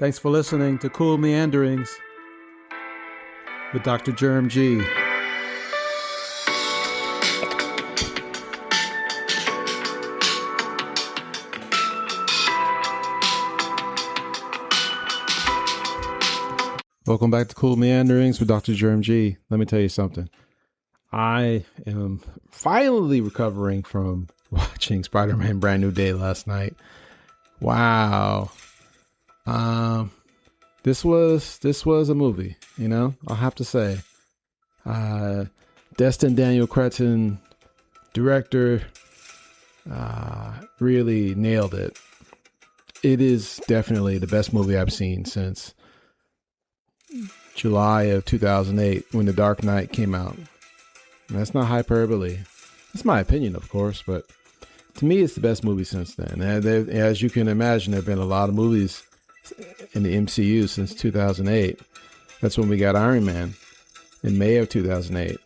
Thanks for listening to Cool Meanderings with Dr. Germ G. Welcome back to Cool Meanderings with Dr. Germ G. Let me tell you something. I am finally recovering from watching Spiderman Brand New Day last night. Wow. This was a movie, you know, I'll have to say. Destin Daniel Cretton, director, really nailed it. It is definitely the best movie I've seen since July of 2008 when The Dark Knight came out. And that's not hyperbole. That's my opinion, of course, but to me, it's the best movie since then. And as you can imagine, there have been a lot of movies in the MCU since 2008. That's when we got Iron Man in May of 2008.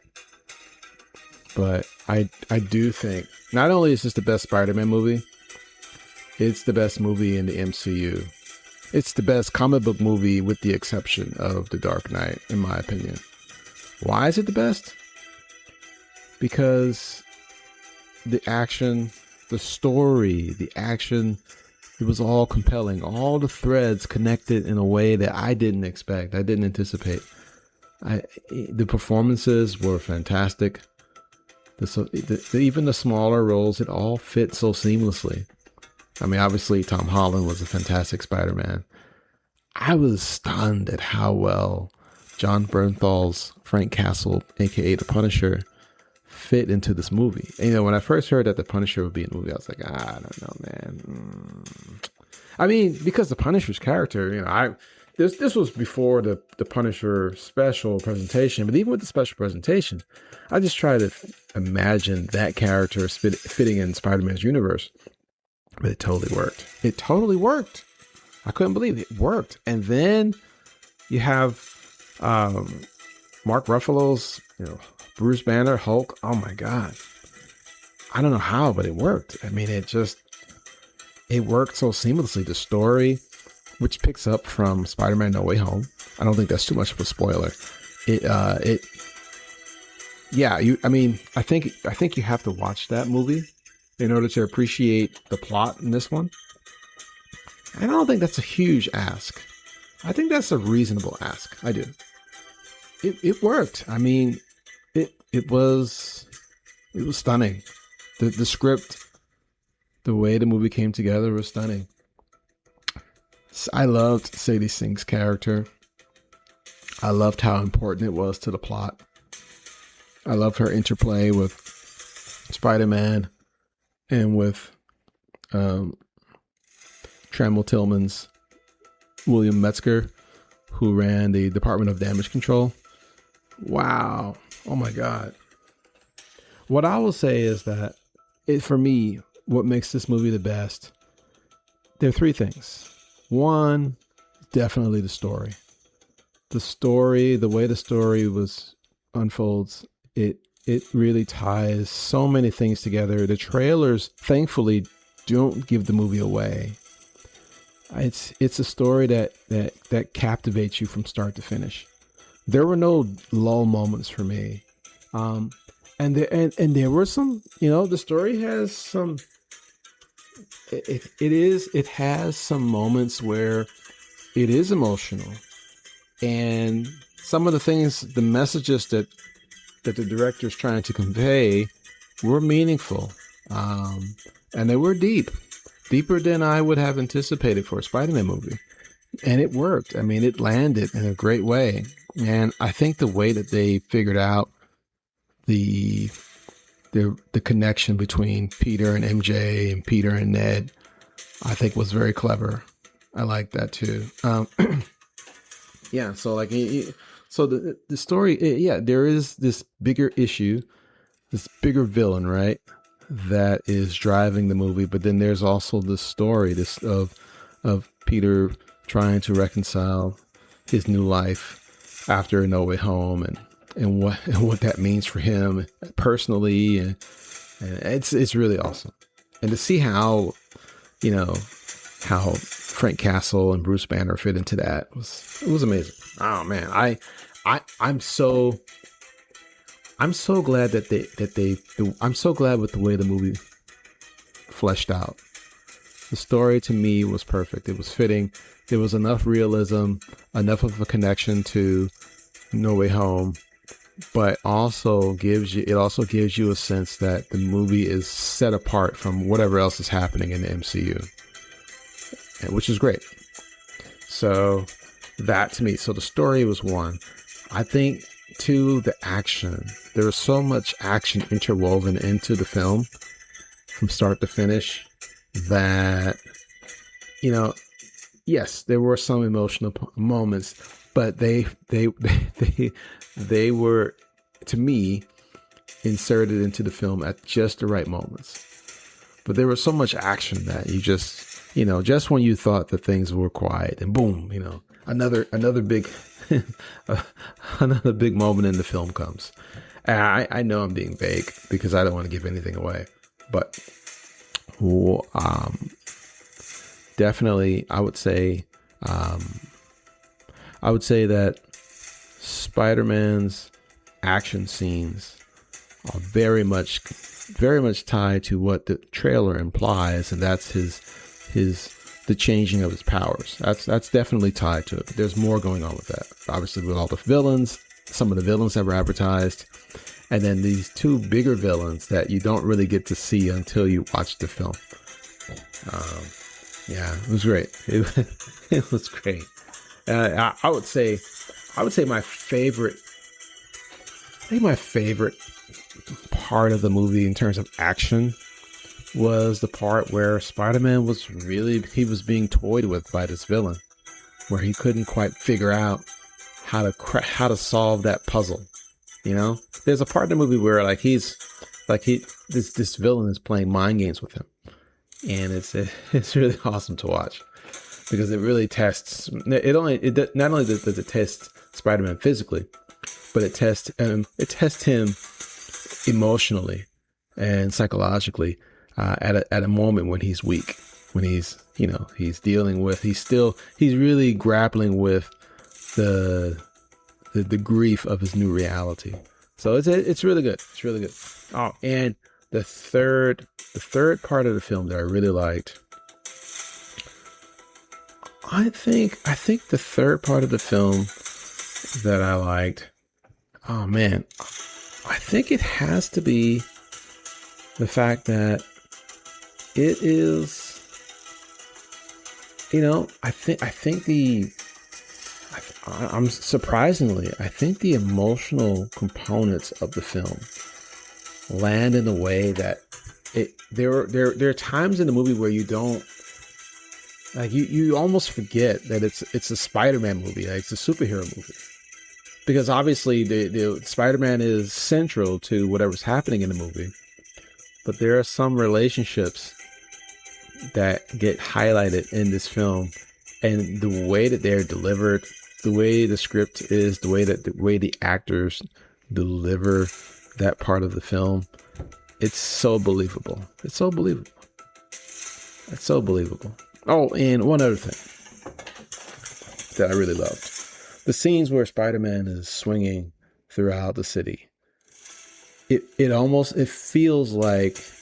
But I do think not only is this the best Spider-Man movie, it's the best movie in the MCU. It's the best comic book movie with the exception of The Dark Knight, in my opinion. Why is it the best? Because the action, the story, the action, it was all compelling. All the threads connected in a way that I didn't expect. I didn't anticipate. The performances were fantastic. Even the smaller roles, it all fit so seamlessly. I mean, obviously, Tom Holland was a fantastic Spider-Man. I was stunned at how well John Bernthal's Frank Castle, a.k.a. The Punisher, fit into this movie. And, you know, when I first heard that The Punisher would be in the movie, I was like, I don't know, man. I mean, because the Punisher's character, you know, this was before the Punisher special presentation, but even with the special presentation, I just tried to imagine that character fitting in Spider-Man's universe. But it totally worked. It totally worked. I couldn't believe it worked. And then you have Mark Ruffalo's, you know, Bruce Banner, Hulk. Oh my God. I don't know how, but it worked. I mean, it worked so seamlessly. The story, which picks up from Spider-Man No Way Home. I don't think that's too much of a spoiler. I think you have to watch that movie in order to appreciate the plot in this one. And I don't think that's a huge ask. I think that's a reasonable ask. I do. It worked. I mean, it was stunning. The script, the way the movie came together was stunning. I loved Sadie Sink's character. I loved how important it was to the plot. I loved her interplay with Spider-Man and with Trammell Tillman's William Metzger, who ran the Department of Damage Control. Wow. Oh my God. What I will say is that for me, what makes this movie the best, there are three things. One, definitely the story. The story, the way the story unfolds, it really ties so many things together. The trailers, thankfully, don't give the movie away. It's a story that captivates you from start to finish. There were no lull moments for me, and there were some. You know, the story has some. It has some moments where it is emotional, and some of the things, the messages that the director's trying to convey were meaningful, and they were deeper than I would have anticipated for a Spider-Man movie, and it worked. I mean, it landed in a great way, and I think the way that they figured out the connection between Peter and MJ and Peter and Ned, I think was very clever. I like that too. Yeah, so like. So the story, there is this bigger issue, this bigger villain, right, that is driving the movie. But then there's also the story, of Peter trying to reconcile his new life after No Way Home, and what that means for him personally, and it's really awesome. And to see how Frank Castle and Bruce Banner fit into that. It was amazing. Oh man, I'm so glad I'm so glad with the way the movie fleshed out. The story to me was perfect. It was fitting. There was enough realism, enough of a connection to No Way Home, but also gives you a sense that the movie is set apart from whatever else is happening in the MCU, which is great. So that to me, so the story was one. I think two, the action. There was so much action interwoven into the film from start to finish that, yes, there were some emotional moments, but they were, to me, inserted into the film at just the right moments. But there was so much action that you just when you thought that things were quiet, and boom, another big another big moment in the film comes. And I know I'm being vague because I don't want to give anything away, but definitely I would say that Spider-Man's action scenes are very much tied to what the trailer implies, and that's the changing of his powers. That's definitely tied to it. But there's more going on with that. Obviously, with all the villains, some of the villains that were advertised, and then these two bigger villains that you don't really get to see until you watch the film. Yeah, it was great. It was great. I would say my favorite part of the movie in terms of action was the part where Spider-Man was being toyed with by this villain, where he couldn't quite figure out how to solve that puzzle. There's a part in the movie where this villain is playing mind games with him, and it's really awesome to watch because it really tests. Not only does it test Spider-Man physically, but it tests him emotionally and psychologically at a moment when he's weak, when he's really grappling with the grief of his new reality. So it's really good. It's really good. Oh, and the third part of the film that I really liked, I think the third part of the film that I liked, oh man, I think it has to be the fact that it is, I think the emotional components of the film land in a way that there are times in the movie where you don't, like, you almost forget that it's a Spider-Man movie, like it's a superhero movie, because obviously the Spider-Man is central to whatever's happening in the movie, but there are some relationships that get highlighted in this film, and the way that they're delivered, the way the script is, the way the actors deliver that part of the film, it's so believable. It's so believable. Oh, and one other thing that I really loved. The scenes where Spider-Man is swinging throughout the city. It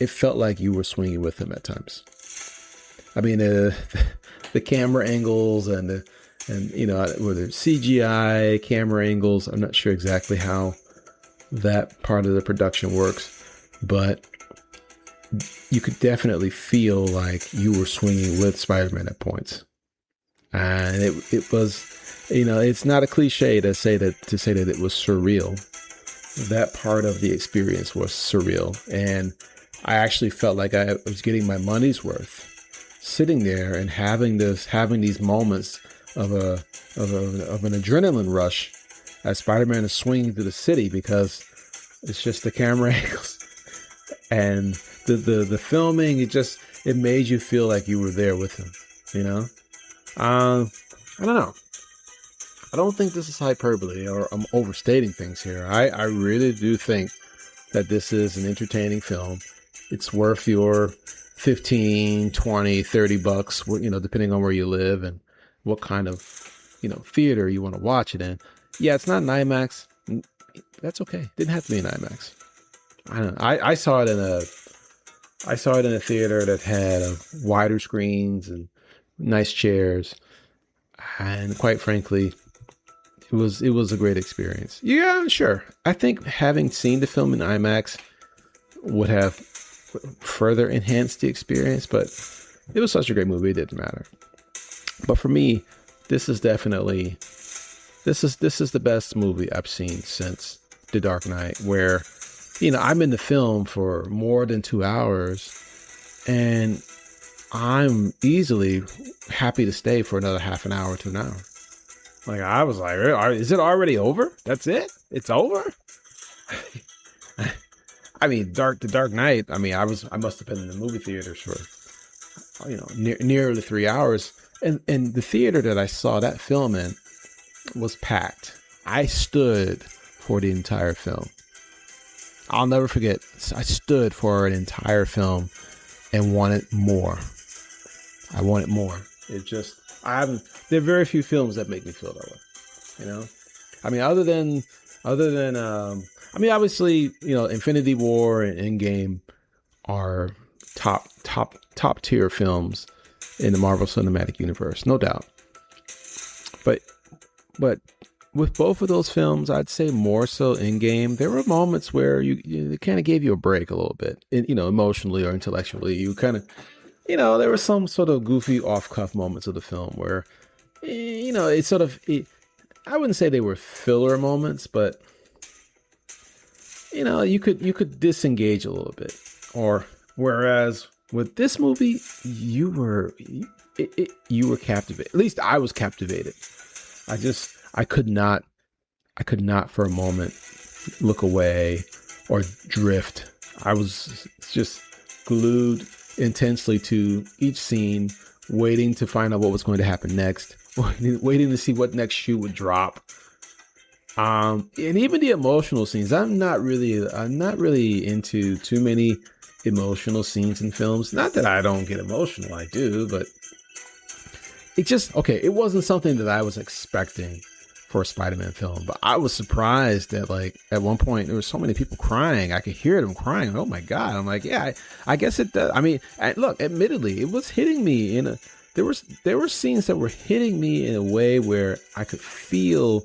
felt like you were swinging with him at times. I mean, the camera angles and whether CGI camera angles, I'm not sure exactly how that part of the production works, but you could definitely feel like you were swinging with Spider-Man at points. And it was, it's not a cliche to say that it was surreal. That part of the experience was surreal. And I actually felt like I was getting my money's worth sitting there and having these moments of an adrenaline rush as Spider-Man is swinging through the city, because it's just the camera angles and the filming. It made you feel like you were there with him. I don't know. I don't think this is hyperbole or I'm overstating things here. I really do think that this is an entertaining film. It's worth your 15, 20, 30 bucks, you know, depending on where you live and what kind of, you know, theater you want to watch it in. Yeah, it's not an IMAX. That's okay. Didn't have to be an IMAX. I don't know. I saw it in a theater that had wider screens and nice chairs, and quite frankly, it was a great experience. Yeah, sure. I think having seen the film in IMAX would have further enhanced the experience, but it was such a great movie, it didn't matter. But for me, this is definitely this is the best movie I've seen since The Dark Knight, where, you know, I'm in the film for more than 2 hours and I'm easily happy to stay for another half an hour to an hour. Like, I was like, is it already over? That's it? It's over? I mean, The Dark Knight, I mean, I must have been in the movie theaters for, you know, nearly 3 hours. And the theater that I saw that film in was packed. I stood for the entire film. I'll never forget. I stood for an entire film and wanted more. I wanted more. There are very few films that make me feel that way. You know, I mean, other than, I mean, obviously, you know, Infinity War and Endgame are top tier films in the Marvel Cinematic Universe, no doubt. But with both of those films, I'd say more so Endgame, there were moments where it kind of gave you a break a little bit, you know, emotionally or intellectually. You kind of, you know, there were some sort of goofy off-cuff moments of the film where, you know, I wouldn't say they were filler moments, but, you know, you could disengage a little bit. Or whereas with this movie, you were captivated. At least I was captivated. I could not for a moment look away or drift. I was just glued intensely to each scene, waiting to find out what was going to happen next, waiting to see what next shoe would drop. And even the emotional scenes, I'm not really into too many emotional scenes in films. Not that I don't get emotional, I do, but it wasn't something that I was expecting for a Spider-Man film. But I was surprised that, like, at one point there were so many people crying. I could hear them crying. Oh my God. I'm like, yeah, I guess it does. I mean, look, admittedly, it was hitting me there were scenes that were hitting me in a way where I could feel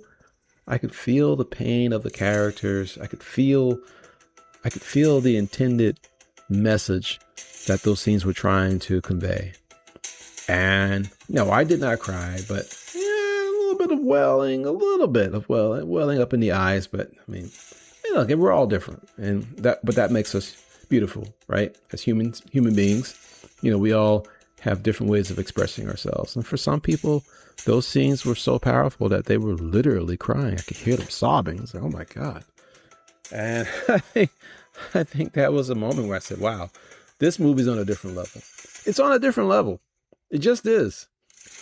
the pain of the characters. I could feel the intended message that those scenes were trying to convey. And no, I did not cry, but a little bit of welling up in the eyes. But I mean, look, we're all different, but that makes us beautiful, right? As human beings, you know, we all have different ways of expressing ourselves. And for some people, those scenes were so powerful that they were literally crying. I could hear them sobbing. It's like, oh my God. And I think that was a moment where I said, wow, this movie's on a different level. It's on a different level. It just is.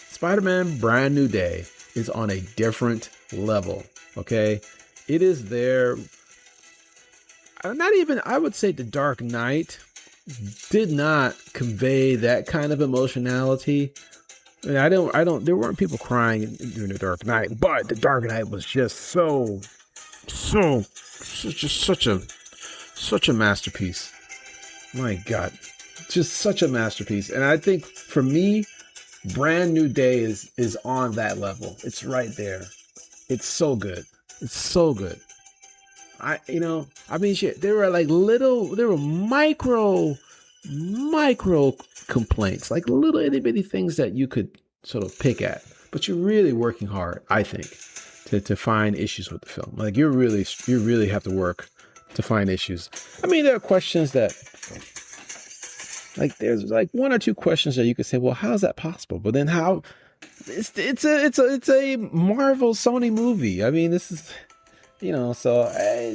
Spider-Man Brand New Day is on a different level. Okay. It is there. I would say The Dark Knight did not convey that kind of emotionality. I mean, there weren't people crying during The Dark Knight, but The Dark Knight was just such a masterpiece. My God, just such a masterpiece. And I think for me, Brand New Day is on that level. It's right there. It's so good. It's so good. Shit, there were micro complaints, like little itty bitty things that you could sort of pick at, but you're really working hard, I think, to find issues with the film. Like you really have to work to find issues. I mean, there are questions that, like, there's like one or two questions that you could say, well, how is that possible? But then how? It's a Marvel Sony movie. I mean, this is, you know, so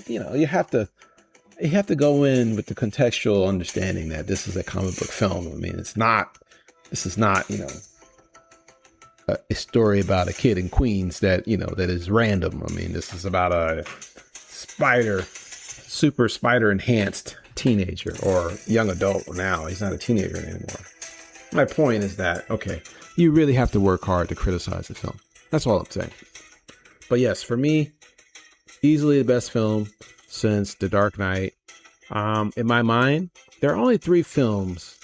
you have to go in with the contextual understanding that this is a comic book film. I mean, this is not, you know, a story about a kid in Queens that, you know, that is random. I mean, this is about a super spider enhanced teenager or young adult now. He's not a teenager anymore. My point is that, okay, you really have to work hard to criticize the film. That's all I'm saying. But yes, for me, easily the best film since The Dark Knight. In my mind, there are only 3 films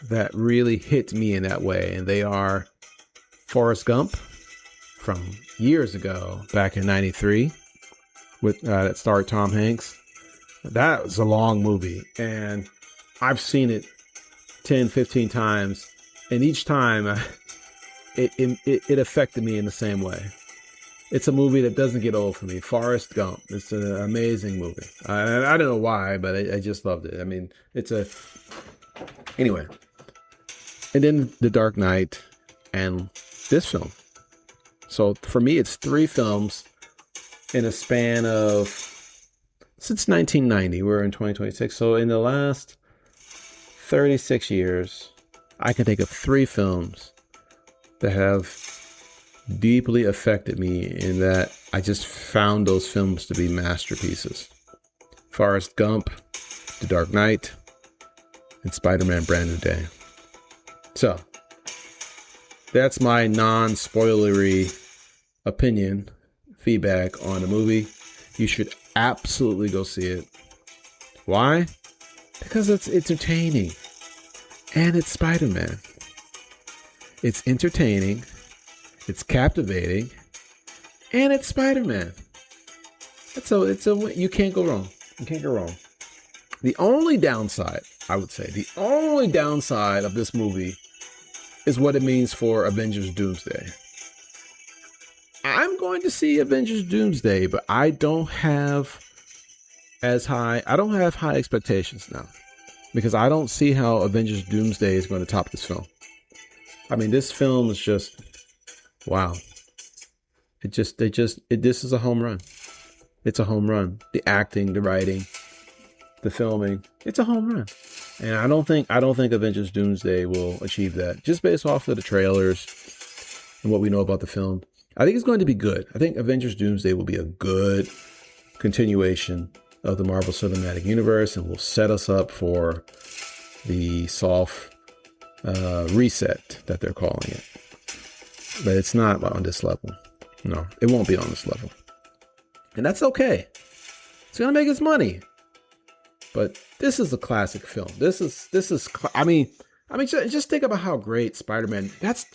that really hit me in that way, and they are Forrest Gump from years ago, back in 93, with that starred Tom Hanks. That was a long movie, and I've seen it 10, 15 times, and each time it affected me in the same way. It's a movie that doesn't get old for me. Forrest Gump. It's an amazing movie. I don't know why, but I just loved it. I mean, anyway. And then The Dark Knight and this film. So for me, it's 3 films in a span of, since 1990, we're in 2026. So in the last 36 years, I can think of 3 films that have deeply affected me in that I just found those films to be masterpieces. Forrest Gump, The Dark Knight, and Spiderman Brand New Day. So, that's my non-spoilery opinion, feedback on the movie. You should absolutely go see it. Why? Because it's entertaining. And it's Spider-Man. It's entertaining. It's captivating, and it's Spider-Man. You can't go wrong. You can't go wrong. The only downside, I would say, the only downside of this movie is what it means for Avengers Doomsday. I'm going to see Avengers Doomsday, but I don't have high expectations now, because I don't see how Avengers Doomsday is going to top this film. I mean, this film is just, wow. This is a home run. It's a home run. The acting, the writing, the filming, it's a home run. And I don't think Avengers Doomsday will achieve that, just based off of the trailers and what we know about the film. I think it's going to be good. I think Avengers Doomsday will be a good continuation of the Marvel Cinematic Universe and will set us up for the soft reset that they're calling it. But it's not on this level. No, it won't be on this level. And that's okay. It's going to make its money. But this is a classic film. I mean, just think about how great Spider-Man, that's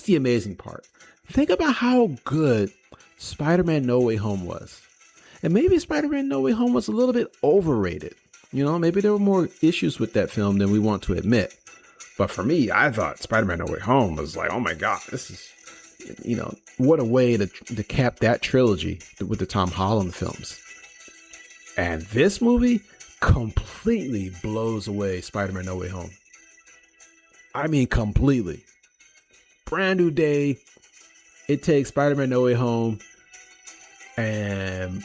the amazing part. Think about how good Spider-Man No Way Home was. And maybe Spider-Man No Way Home was a little bit overrated. You know, maybe there were more issues with that film than we want to admit. But for me, I thought Spider-Man No Way Home was like, oh my God, this is, what a way to cap that trilogy with the Tom Holland films. And this movie completely blows away Spider-Man No Way Home. I mean, completely. Brand New Day. It takes Spider-Man No Way Home and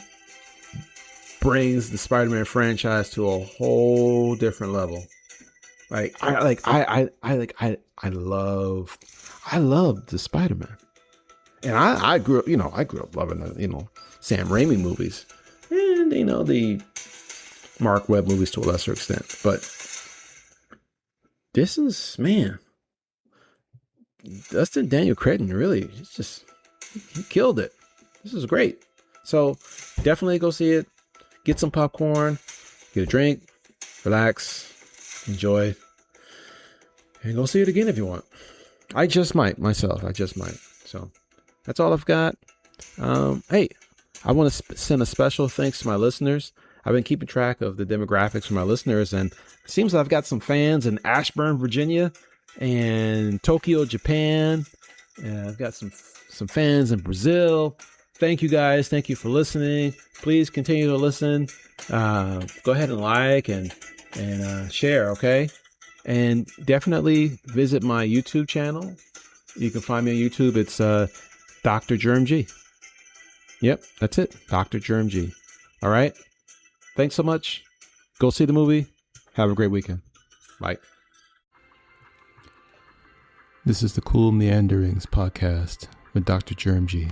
brings the Spider-Man franchise to a whole different level. I love the Spider-Man. And I grew up loving the, Sam Raimi movies and, the Mark Webb movies to a lesser extent. But this is, man, Dustin Daniel Cretton really, he killed it. This is great. So definitely go see it. Get some popcorn, get a drink, relax, enjoy, and go see it again if you want. I just might myself. So that's all I've got. Hey, I want to send a special thanks to my listeners. I've been keeping track of the demographics for my listeners, and it seems I've got some fans in Ashburn, Virginia, and Tokyo, Japan. And I've got some fans in Brazil. Thank you guys. Thank you for listening. Please continue to listen. Go ahead and like and share, okay? And definitely visit my YouTube channel. You can find me on YouTube. It's Dr. Germ G. Yep, that's it. Dr. Germ G. All right? Thanks so much. Go see the movie. Have a great weekend. Bye. This is the Cool Meanderings podcast with Dr. Germ G.